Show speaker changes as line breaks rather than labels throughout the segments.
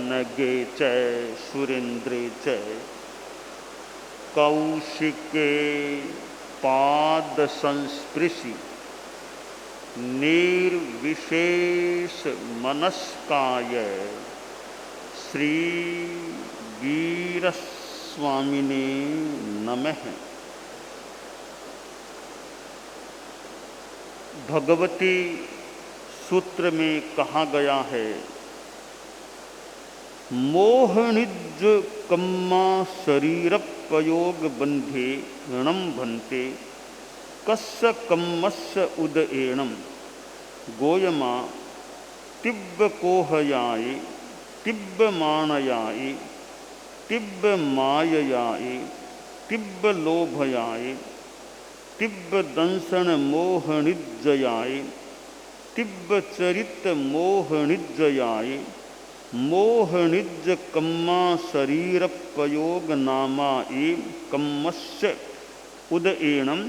नगे च सुरेंद्रे च कौशिके पाद संस्पृशि निर्विशेष मनस्काय श्री वीर स्वामिने नमः। भगवती सूत्र में कहा गया है, मोहनिज कम्मा शरीर पयोग बंधे ऋणम भन्ते कस्य कम्मस्य उदएणम गोयमा तिब्ब कोहयाय तिब्ब मानयाय तिब्ब माययाय तिब्ब लोभयाय तिब्ब दंसन मोहनिज्जयाय तिब्ब चरित मोहनिज्जयाय मोहनिज कम्मा शरीर पयोग नामा एव कम्मस्य उदएणम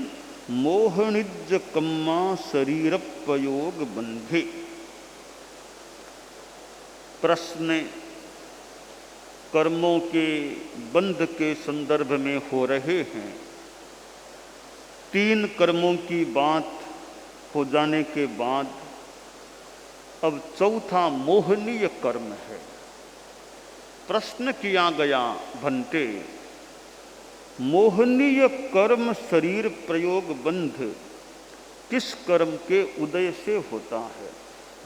मोहनिज कम्मा शरीर पयोग बंधे। प्रश्न कर्मों के बंध के संदर्भ में हो रहे हैं। 3 कर्मों की बात हो जाने के बाद अब चौथा मोहनीय कर्म है। प्रश्न किया गया, भन्ते मोहनीय कर्म शरीर प्रयोग बंध किस कर्म के उदय से होता है?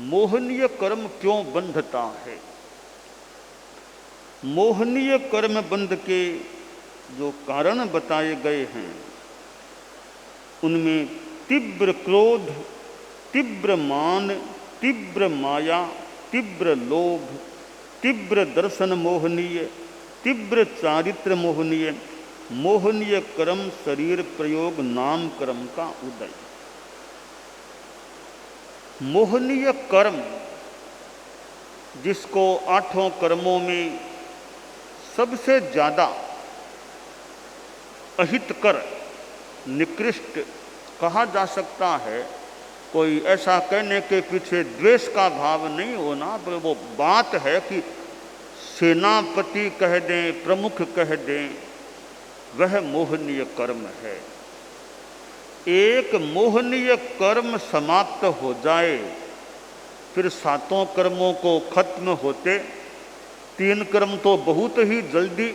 मोहनीय कर्म क्यों बंधता है? मोहनीय कर्म बंध के जो कारण बताए गए हैं उनमें तीव्र क्रोध, तीव्र मान, तीव्र माया, तीव्र लोभ, तीव्र दर्शन मोहनीय, तीव्र चारित्र मोहनीय, मोहनीय कर्म शरीर प्रयोग नाम कर्म का उदय। मोहनीय कर्म जिसको 8 कर्मों में सबसे ज्यादा अहितकर निकृष्ट कहा जा सकता है, कोई ऐसा कहने के पीछे द्वेष का भाव नहीं होना, पर वो बात है कि सेनापति कह दें, प्रमुख कह दें, वह मोहनीय कर्म है। एक मोहनीय कर्म समाप्त हो जाए फिर 7 कर्मों को खत्म होते 3 कर्म तो बहुत ही जल्दी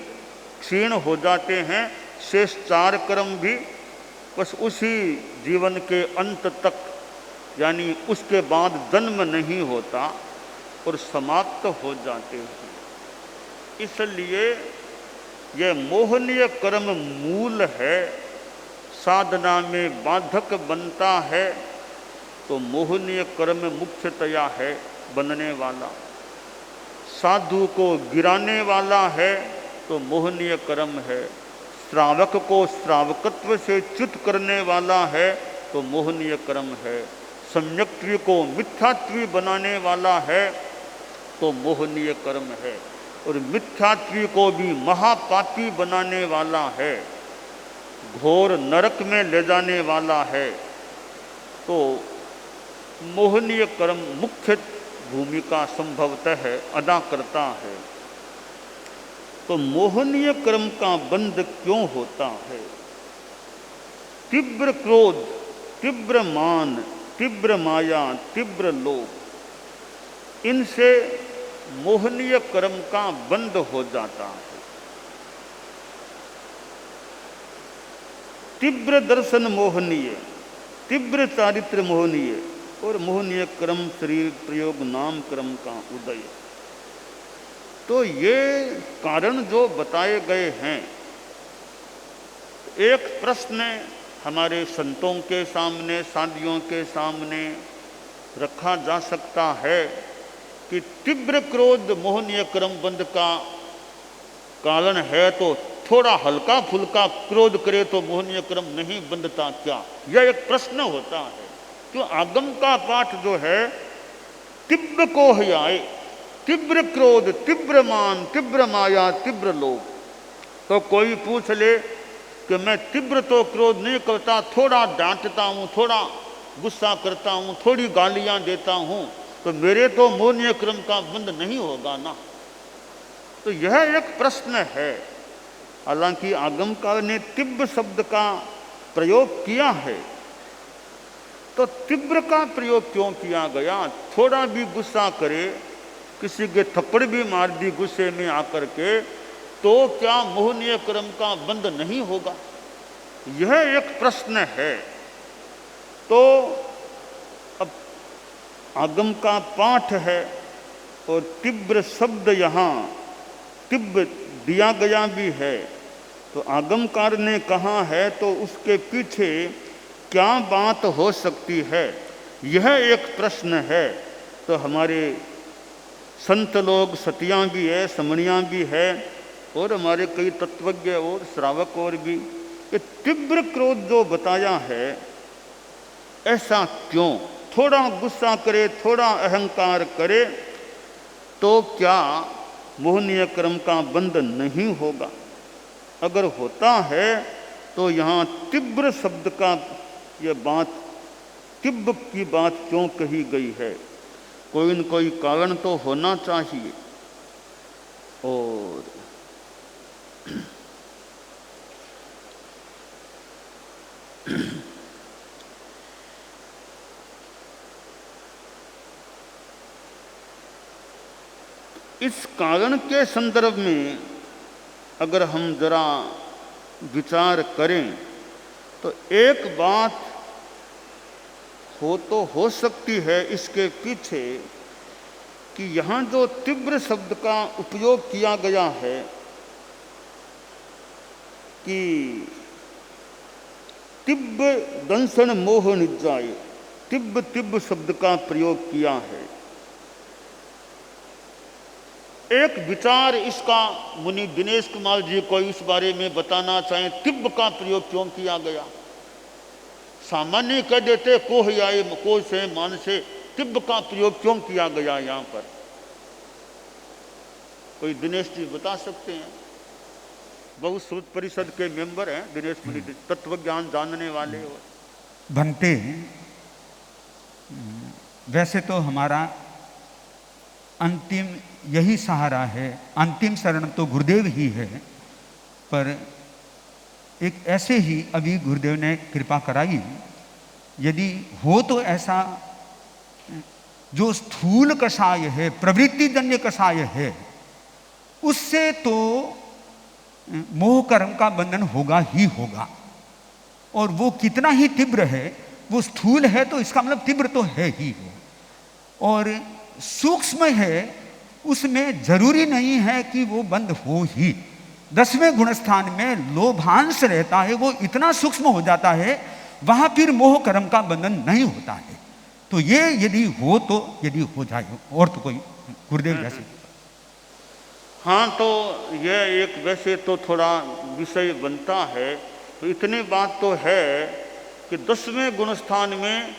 क्षीण हो जाते हैं, शेष 4 कर्म भी बस उसी जीवन के अंत तक, यानी उसके बाद जन्म नहीं होता और समाप्त हो जाते हैं। इसलिए यह मोहनीय कर्म मूल है, साधना में बाधक बनता है, तो मोहनीय कर्म मुख्यतया है बनने वाला। साधु को गिराने वाला है तो मोहनीय कर्म है, श्रावक को श्रावकत्व से च्युत करने वाला है तो मोहनीय कर्म है, सम्यक्त्वी को मिथ्यात्वी बनाने वाला है तो मोहनीय कर्म है, और मिथ्यात्वी को भी महापापी बनाने वाला है, घोर नरक में ले जाने वाला है, तो मोहनीय कर्म मुख्य भूमिका संभवतः अदा करता है। तो मोहनीय कर्म का बंध क्यों होता है? तीव्र क्रोध, तीव्र मान, तीव्र माया, तीव्र लोभ, इनसे मोहनीय कर्म का बंध हो जाता है। तीव्र दर्शन मोहनीय, तीव्र चारित्र मोहनीय और मोहनीय कर्म शरीर प्रयोग नाम कर्म का उदय। तो ये कारण जो बताए गए हैं, एक प्रश्न हमारे संतों के सामने, साधियों के सामने रखा जा सकता है कि तीव्र क्रोध मोहनीय कर्म बंध का कारण है, तो थोड़ा हल्का फुल्का क्रोध करे तो मोहनीय कर्म नहीं बंधता क्या? यह एक प्रश्न होता है। क्यों? आगम का पाठ जो है, तीव्र कोहयाय, तीव्र क्रोध, तीव्र मान, तीव्र माया, तीव्र लोभ। तो कोई पूछ ले कि मैं तीव्र तो क्रोध नहीं करता, थोड़ा डांटता हूँ, थोड़ा गुस्सा करता हूँ, थोड़ी गालियाँ देता हूँ, तो मेरे तो मोहनीय कर्म का बंध नहीं होगा ना। तो यह एक प्रश्न है। हालांकि आगमकाल ने तीव्र शब्द का प्रयोग किया है, तो तीव्र का प्रयोग क्यों किया गया? थोड़ा भी गुस्सा करे, किसी के थप्पड़ भी मार दी गुस्से में आकर के, तो क्या मोहनीय कर्म का बंध नहीं होगा? यह एक प्रश्न है। तो अब आगम का पाठ है और तीव्र शब्द यहाँ तीव्र दिया गया भी है, तो आगमकार ने कहा है, तो उसके पीछे क्या बात हो सकती है, यह एक प्रश्न है। तो हमारे संत लोग, सतियाँ भी है, समणियाँ भी है, और हमारे कई तत्वज्ञ और श्रावक और भी, ये तीव्र क्रोध जो बताया है, ऐसा क्यों? थोड़ा गुस्सा करे, थोड़ा अहंकार करे, तो क्या मोहनीय कर्म का बंध नहीं होगा? अगर होता है तो यहाँ तीव्र शब्द का ये बात, तीव्र की बात क्यों कही गई है? कोई न कोई कारण तो होना चाहिए। और इस कारण के संदर्भ में अगर हम जरा विचार करें, तो एक बात हो सकती है इसके पीछे कि यहाँ जो तीव्र शब्द का उपयोग किया गया है, कि तिब्ब दंसन मोह निजाय, तिब्ब तिब्ब शब्द का प्रयोग किया है। एक विचार इसका मुनि दिनेश कुमार जी को इस बारे में बताना चाहें, तिब्ब का प्रयोग क्यों किया गया? सामान्य कह देते कोह आए, कोह से, मान से, तिब्ब का प्रयोग क्यों किया गया यहाँ पर? कोई दिनेश जी बता सकते हैं? बहुत श्रुत परिषद के मेंबर हैं दिनेश मुनि, तत्व ज्ञान जानने वाले हो।
बनते वैसे तो हमारा अंतिम यही सहारा है, अंतिम शरण तो गुरुदेव ही है, पर एक ऐसे ही अभी गुरुदेव ने कृपा कराई, यदि हो तो ऐसा जो स्थूल कषाय है, प्रवृत्तिजन्य कषाय है, उससे तो मोह कर्म का बंधन होगा ही होगा। और वो कितना ही तीव्र है, वो स्थूल है तो इसका मतलब तीव्र तो है ही है, और सूक्ष्म है, उसमें जरूरी नहीं है कि वो बंद हो ही। 10वें गुणस्थान में लोभांश रहता है, वो इतना सूक्ष्म हो जाता है, वहां फिर मोह कर्म का बंधन नहीं होता है। तो ये यदि हो तो, यदि हो जाए, और तो कोई गुरुदेव जैसे।
हाँ, तो यह एक वैसे तो थोड़ा विषय बनता है। तो इतनी बात तो है कि 10वें गुणस्थान में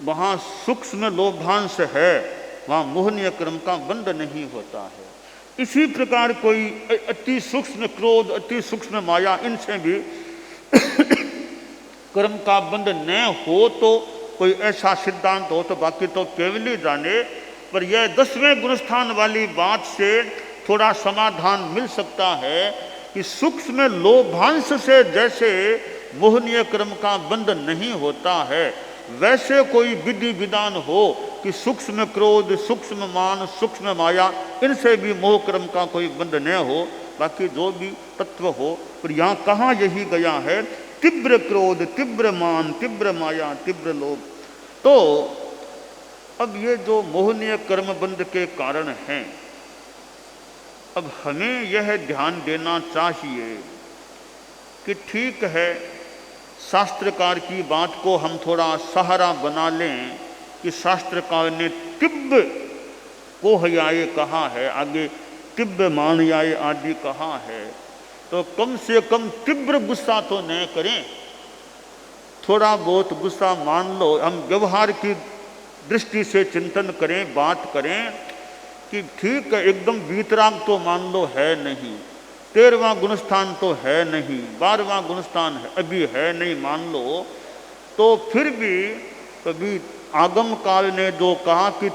वहाँ सूक्ष्म लोभांश है, वहाँ मोहनीय कर्म का बंध नहीं होता है। इसी प्रकार कोई अति सूक्ष्म क्रोध, अति सूक्ष्म माया, इनसे भी कर्म का बंध न हो, तो कोई ऐसा सिद्धांत हो तो बाकी तो केवल ही जाने। पर यह 10वें गुणस्थान वाली बात से थोड़ा समाधान मिल सकता है कि सूक्ष्म लोभांश से जैसे मोहनीय कर्म का बंध नहीं होता है, वैसे कोई विधि विधान हो कि सूक्ष्म क्रोध, सूक्ष्म मान, सूक्ष्म माया, इनसे भी मोह कर्म का कोई बंध न हो, बाकी जो भी तत्व हो। पर यहाँ कहाँ यही गया है, तीव्र क्रोध, तीव्र मान, तीव्र माया, तीव्र लोभ। तो अब ये जो मोहनीय कर्म बंध के कारण हैं, अब हमें यह ध्यान देना चाहिए कि ठीक है, शास्त्रकार की बात को हम थोड़ा सहारा बना लें कि शास्त्रकार ने तिब्ब कोहयाय कहा है, आगे तिब्ब मानयाय आदि कहा है, तो कम से कम तीव्र गुस्सा तो न करें, थोड़ा बहुत गुस्सा मान लो। हम व्यवहार की दृष्टि से चिंतन करें, बात करें कि ठीक है, एकदम वीतराग तो मान लो है नहीं, 13वां गुणस्थान तो है नहीं, 12वां गुणस्थान है अभी है नहीं, मान लो, तो फिर भी कभी आगम काल ने जो कहा कि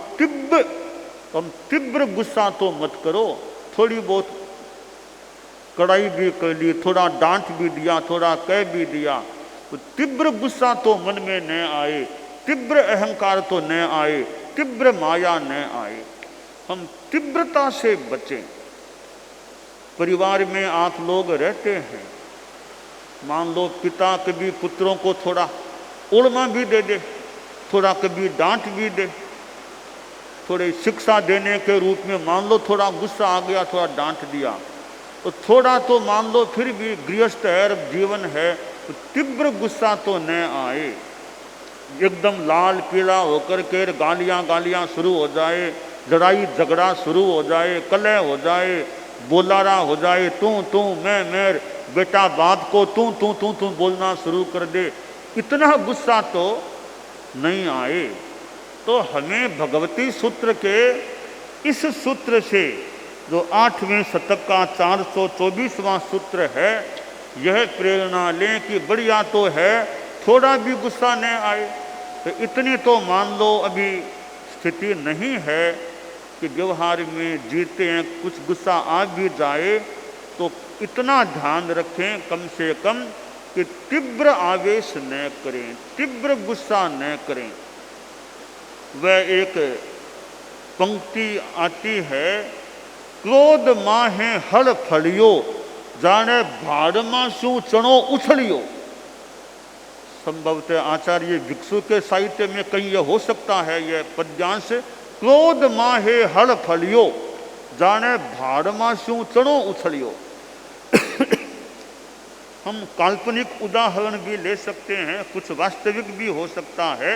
तीव्र गुस्सा तो मत करो, थोड़ी बहुत कड़ाई भी कर ली, थोड़ा डांट भी दिया, थोड़ा कह भी दिया, तो तीव्र गुस्सा तो मन में न आए, तीव्र अहंकार तो न आए, तीव्र माया न आए। हम तीव्रता से बचें। परिवार में आप लोग रहते हैं, मान लो पिता कभी पुत्रों को थोड़ा उड़मा भी दे दे, थोड़ा कभी डांट भी दे, थोड़ी शिक्षा देने के रूप में मान लो थोड़ा गुस्सा आ गया, थोड़ा डांट दिया, तो थोड़ा तो मान लो फिर भी गृहस्थ है, जीवन है, तो तीव्र गुस्सा तो न आए। एकदम लाल पीला होकर के गालियां गालियां शुरू हो जाए, लड़ाई झगड़ा शुरू हो जाए, कलह हो जाए, बोलारा हो जाए, तू मैं बेटा बाप को तू बोलना शुरू कर दे, इतना गुस्सा तो नहीं आए। तो हमें भगवती सूत्र के इस सूत्र से, जो 8वें शतक का 424वां सूत्र है, यह प्रेरणा लें कि बढ़िया तो है थोड़ा भी गुस्सा न आए। तो इतनी तो मान लो अभी स्थिति नहीं है कि व्यवहार में जीते हैं, कुछ गुस्सा आ भी जाए तो इतना ध्यान रखें कम से कम कि तीव्र आवेश न करें, तीव्र गुस्सा न करें। वह एक पंक्ति आती है, क्रोध माहे हल फलियो, जाने भाड़मा शू चणो उछलियो। संभवतः आचार्य भिक्षु के साहित्य में कहीं यह हो सकता है, यह पद्यांश, क्रोध माहे हल फलियो, जाने भाड़मा शू चणो उछलियो। हम काल्पनिक उदाहरण भी ले सकते हैं, कुछ वास्तविक भी हो सकता है।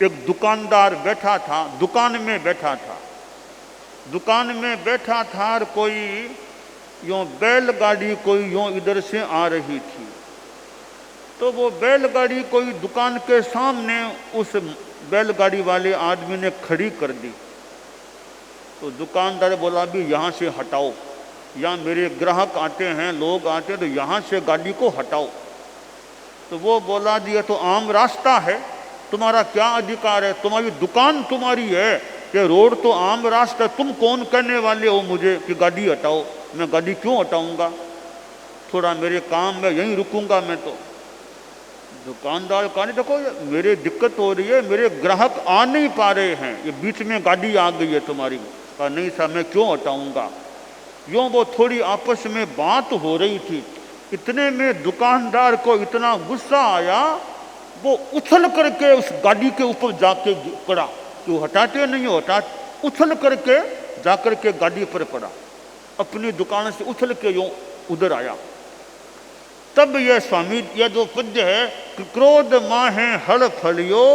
एक दुकानदार बैठा था, दुकान में बैठा था, दुकान में बैठा था और कोई यूँ बैलगाड़ी कोई यूँ इधर से आ रही थी, तो वो बैलगाड़ी कोई दुकान के सामने उस बैलगाड़ी वाले आदमी ने खड़ी कर दी। तो दुकानदार बोला भी यहाँ से हटाओ, यहाँ मेरे ग्राहक आते हैं, लोग आते हैं, तो यहाँ से गाड़ी को हटाओ। तो वो बोला जी ये तो आम रास्ता है, तुम्हारा क्या अधिकार है, तुम्हारी दुकान तुम्हारी है, ये रोड तो आम रास्ता, तुम कौन कहने वाले हो मुझे कि गाड़ी हटाओ, मैं गाड़ी क्यों हटाऊंगा, थोड़ा मेरे काम में यहीं रुकूंगा मैं। तो दुकानदार कहा नहीं देखो मेरे दिक्कत हो रही है, मेरे ग्राहक आ नहीं पा रहे हैं, ये बीच में गाड़ी आ गई है तुम्हारी। कहा नहीं साहब मैं क्यों हटाऊंगा। यूँ वो थोड़ी आपस में बात हो रही थी, इतने में दुकानदार को इतना गुस्सा आया, वो उछल करके उस गाड़ी के ऊपर जाके पड़ा, क्यों हटाते नहीं हो, हटा, उछल करके जाकर के गाड़ी पर पड़ा, अपनी दुकान से उछल के यूँ उधर आया। तब यह स्वामी यह जो पद्य है, क्रोध माहे हल फलियो,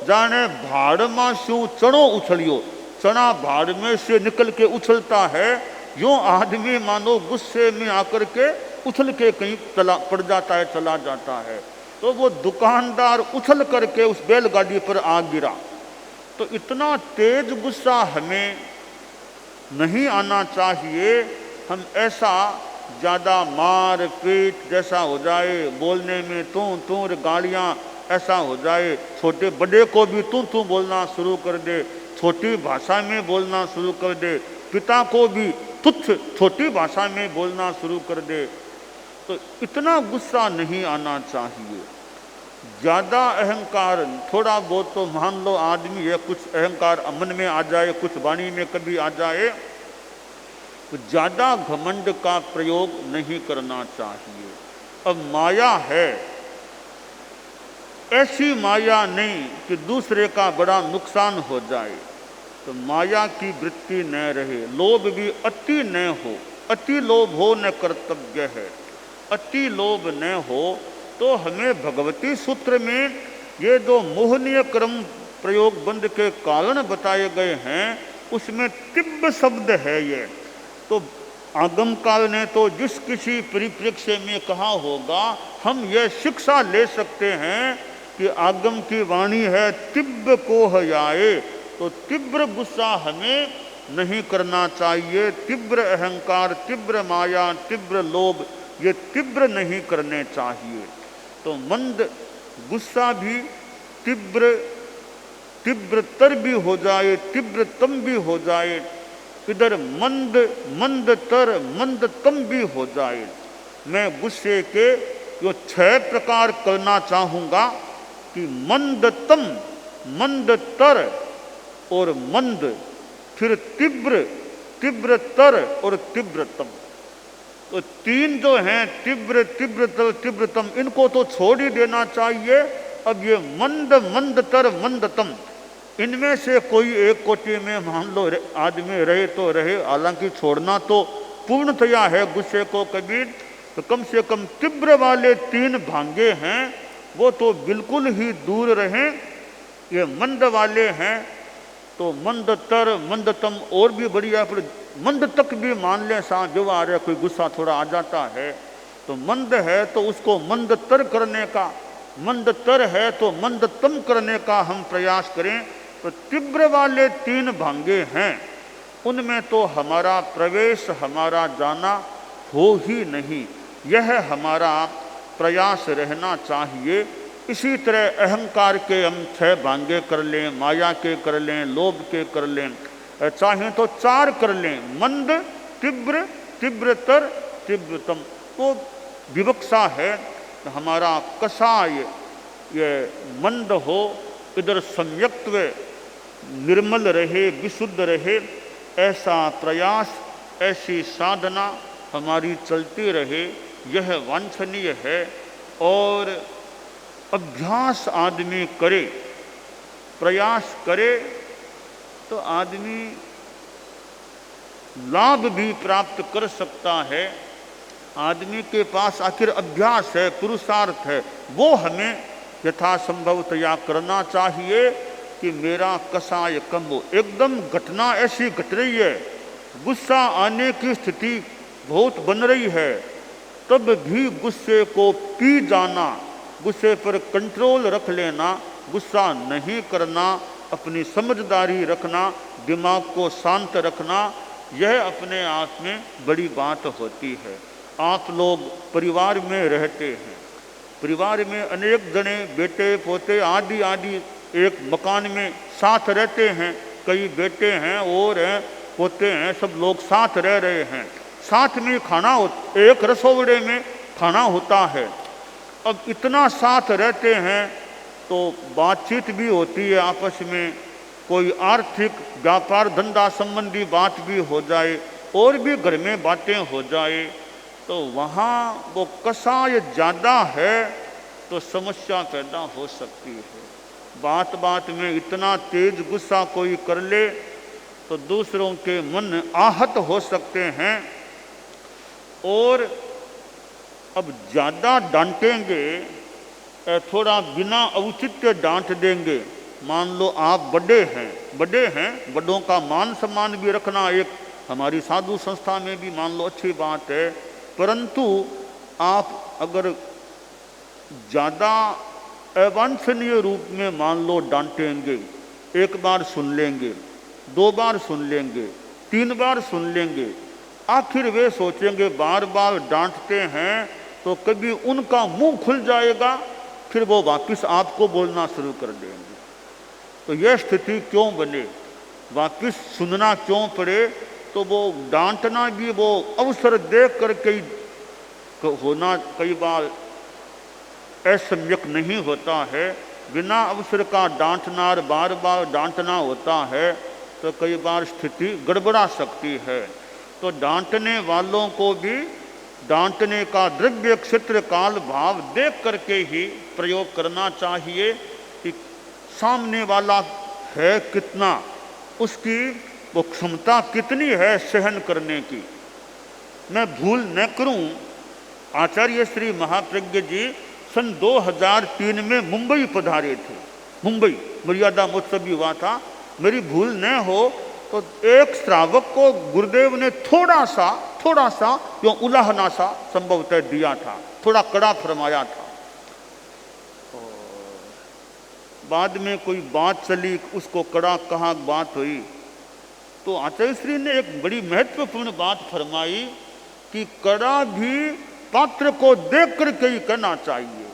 जाने भाड़ मा शू चणो उछलियो, चना भाड़ में से निकल के उछलता है, यूँ आदमी मानो गुस्से में आकर के उछल के कहीं चला पड़ जाता है, चला जाता है। तो वो दुकानदार उछल करके उस बैलगाड़ी पर आ गिरा। तो इतना तेज गुस्सा हमें नहीं आना चाहिए, हम ऐसा ज़्यादा मार पीट जैसा हो जाए, बोलने में तू गालियाँ ऐसा हो जाए, छोटे बड़े को भी तू बोलना शुरू कर दे, छोटी भाषा में बोलना शुरू कर दे, पिता को भी तुच्छ छोटी भाषा में बोलना शुरू कर दे, तो इतना गुस्सा नहीं आना चाहिए। ज़्यादा अहंकार, थोड़ा बहुत तो मान लो आदमी है, कुछ अहंकार मन में आ जाए, कुछ वाणी में कभी आ जाए, तो ज़्यादा घमंड का प्रयोग नहीं करना चाहिए। अब माया है, ऐसी माया नहीं कि दूसरे का बड़ा नुकसान हो जाए, तो माया की वृत्ति न रहे, लोभ भी अति न हो, अति लोभ हो न कर्तव्य है, अति लोभ न हो। तो हमें भगवती सूत्र में ये जो मोहनीय क्रम प्रयोग बंद के कारण बताए गए हैं, उसमें तिब्ब शब्द है ये। तो आगम काल ने तो जिस किसी परिप्रेक्ष्य में कहा होगा, हम ये शिक्षा ले सकते हैं कि आगम की वाणी है तिब्ब को हयाए, तो तीव्र गुस्सा हमें नहीं करना चाहिए, तीव्र अहंकार, तीव्र माया, तीव्र लोभ, ये तीव्र नहीं करने चाहिए। तो मंद गुस्सा भी तीव्रतर भी हो जाए, तीव्रतम भी हो जाए, इधर मंद मंदतर मंदतम भी हो जाए। मैं गुस्से के जो 6 प्रकार करना चाहूँगा कि मंदतम, मंदतर और मंद, फिर तीव्र, तीव्रतर और तीव्रतम। तो 3 जो हैं तीव्र, तीव्रतर, तीव्रतम, इनको तो छोड़ ही देना चाहिए। अब ये मंद, मंदतर, मंदतम, इनमें से कोई एक कोटि में मान लो आदमी रहे तो रहे, हालांकि छोड़ना तो पूर्णतया है गुस्से को कबीर। तो कम से कम तीव्र वाले 3 भांगे हैं वो तो बिल्कुल ही दूर रहें। ये मंद वाले हैं तो मंदतर, मंदतम और भी बढ़िया, पर मंद तक भी मान लें, सा जो आ रहा है, कोई गुस्सा थोड़ा आ जाता है तो मंद है तो उसको मंदतर करने का, मंदतर है तो मंदतम करने का हम प्रयास करें। तो तीव्र वाले 3 भांगे हैं, उनमें तो हमारा प्रवेश, हमारा जाना हो ही नहीं, यह हमारा प्रयास रहना चाहिए। इसी तरह अहंकार के हम 6 भांगे कर लें, माया के कर लें, लोभ के कर लें, चाहें तो 4 कर लें, मंद, तीव्र, तीव्रतर, तीव्रतम। वो विवक्षा है हमारा कषाय ये मंद हो, इधर सम्यक्त्व निर्मल रहे, विशुद्ध रहे, ऐसा प्रयास, ऐसी साधना हमारी चलती रहे, यह वांछनीय है। और अभ्यास आदमी करे, प्रयास करे तो आदमी लाभ भी प्राप्त कर सकता है। आदमी के पास आखिर अभ्यास है, पुरुषार्थ है, वो हमें यथासंभवतया करना चाहिए कि मेरा कषाय कम हो। एकदम घटना ऐसी घट रही है, गुस्सा आने की स्थिति बहुत बन रही है, तब भी गुस्से को पी जाना, गुस्से पर कंट्रोल रख लेना, गुस्सा नहीं करना, अपनी समझदारी रखना, दिमाग को शांत रखना, यह अपने आप में बड़ी बात होती है। आप लोग परिवार में रहते हैं, परिवार में अनेक जने बेटे पोते आदि आदि एक मकान में साथ रहते हैं, कई बेटे हैं और हैं पोते हैं, सब लोग साथ रह रहे हैं, साथ में खाना एक रसोड़े में खाना होता है। अब इतना साथ रहते हैं तो बातचीत भी होती है आपस में, कोई आर्थिक व्यापार धंधा संबंधी बात भी हो जाए और भी घर में बातें हो जाए, तो वहाँ वो कषाय ज़्यादा है तो समस्या पैदा हो सकती है। बात बात में इतना तेज गुस्सा कोई कर ले तो दूसरों के मन आहत हो सकते हैं। और अब ज़्यादा डांटेंगे, थोड़ा बिना औचित्य डांट देंगे, मान लो आप बड़े हैं, बड़ों का मान सम्मान भी रखना एक हमारी साधु संस्था में भी मान लो अच्छी बात है, परंतु आप अगर ज़्यादा अवांछनीय रूप में मान लो डांटेंगे, 1 बार सुन लेंगे, 2 बार सुन लेंगे, 3 बार सुन लेंगे, आखिर वे सोचेंगे बार बार डांटते हैं तो कभी उनका मुंह खुल जाएगा, फिर वो वापस आपको बोलना शुरू कर देंगे। तो यह स्थिति क्यों बने, वापस सुनना क्यों पड़े, तो वो डांटना भी वो अवसर देख कर कई होना कई बार असम्यक नहीं होता है। बिना अवसर का डांटना, बार बार डांटना होता है तो कई बार स्थिति गड़बड़ा सकती है। तो डांटने वालों को भी डांटने का द्रव्य क्षेत्र काल भाव देख करके ही प्रयोग करना चाहिए कि सामने वाला है कितना, उसकी वो क्षमता कितनी है सहन करने की। मैं भूल न करूं, आचार्य श्री महाप्रज्ञ जी सन 2003 में मुंबई पधारे थे। मुंबई मर्यादा महोत्सव भी हुआ था, मेरी भूल न हो तो एक श्रावक को गुरुदेव ने थोड़ा सा यो उलाहना सा संभवतः दिया था, थोड़ा कड़ा फरमाया था। बाद में कोई बात चली, उसको कड़ा कहा बात हुई, तो आचार्य श्री ने एक बड़ी महत्वपूर्ण बात फरमाई कि कड़ा भी पात्र को देख करके ही कहना चाहिए।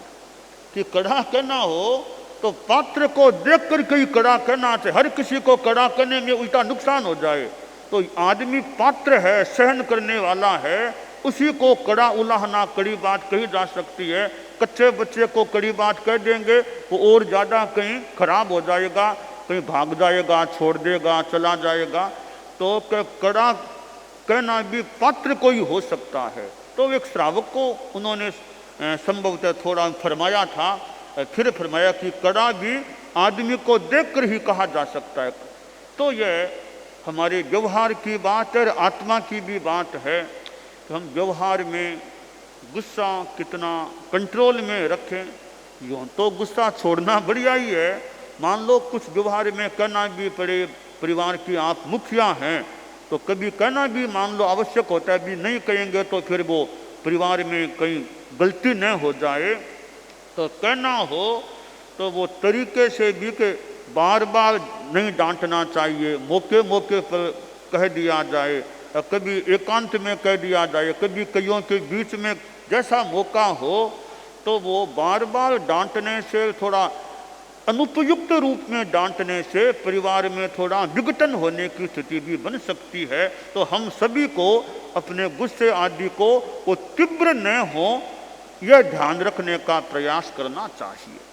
कि कड़ा कहना हो तो पात्र को देख करके ही कड़ा कहना चाहिए। हर किसी को कड़ा कहने में उल्टा नुकसान हो जाए, तो आदमी पात्र है, सहन करने वाला है, उसी को कड़ा उलाहना कड़ी बात कही जा सकती है। कच्चे बच्चे को कड़ी बात कह देंगे वो और ज़्यादा कहीं खराब हो जाएगा, कहीं भाग जाएगा, छोड़ देगा, चला जाएगा। तो कड़ा कहना भी पात्र कोई हो सकता है। तो एक श्रावक को उन्होंने संभवतः थोड़ा फरमाया था, फिर फरमाया कि कड़ा भी आदमी को देखकर ही कहा जा सकता है। तो यह हमारे व्यवहार की बात है, आत्मा की भी बात है कि हम व्यवहार में गुस्सा कितना कंट्रोल में रखें। यूँ तो गुस्सा छोड़ना बढ़िया ही है, मान लो कुछ व्यवहार में कहना भी पड़े, परिवार की आप मुखिया हैं तो कभी कहना भी मान लो आवश्यक होता है, भी नहीं कहेंगे तो फिर वो परिवार में कहीं गलती न हो जाए। तो कहना हो तो वो तरीके से भी कि बार बार नहीं डांटना चाहिए, मौके मौके पर कह दिया जाए, कभी एकांत में कह दिया जाए, कभी कईयों के बीच में जैसा मौका हो। तो वो बार बार डांटने से, थोड़ा अनुपयुक्त रूप में डांटने से परिवार में थोड़ा विघटन होने की स्थिति भी बन सकती है। तो हम सभी को अपने गुस्से आदि को वो तीव्र न हो, यह ध्यान रखने का प्रयास करना चाहिए।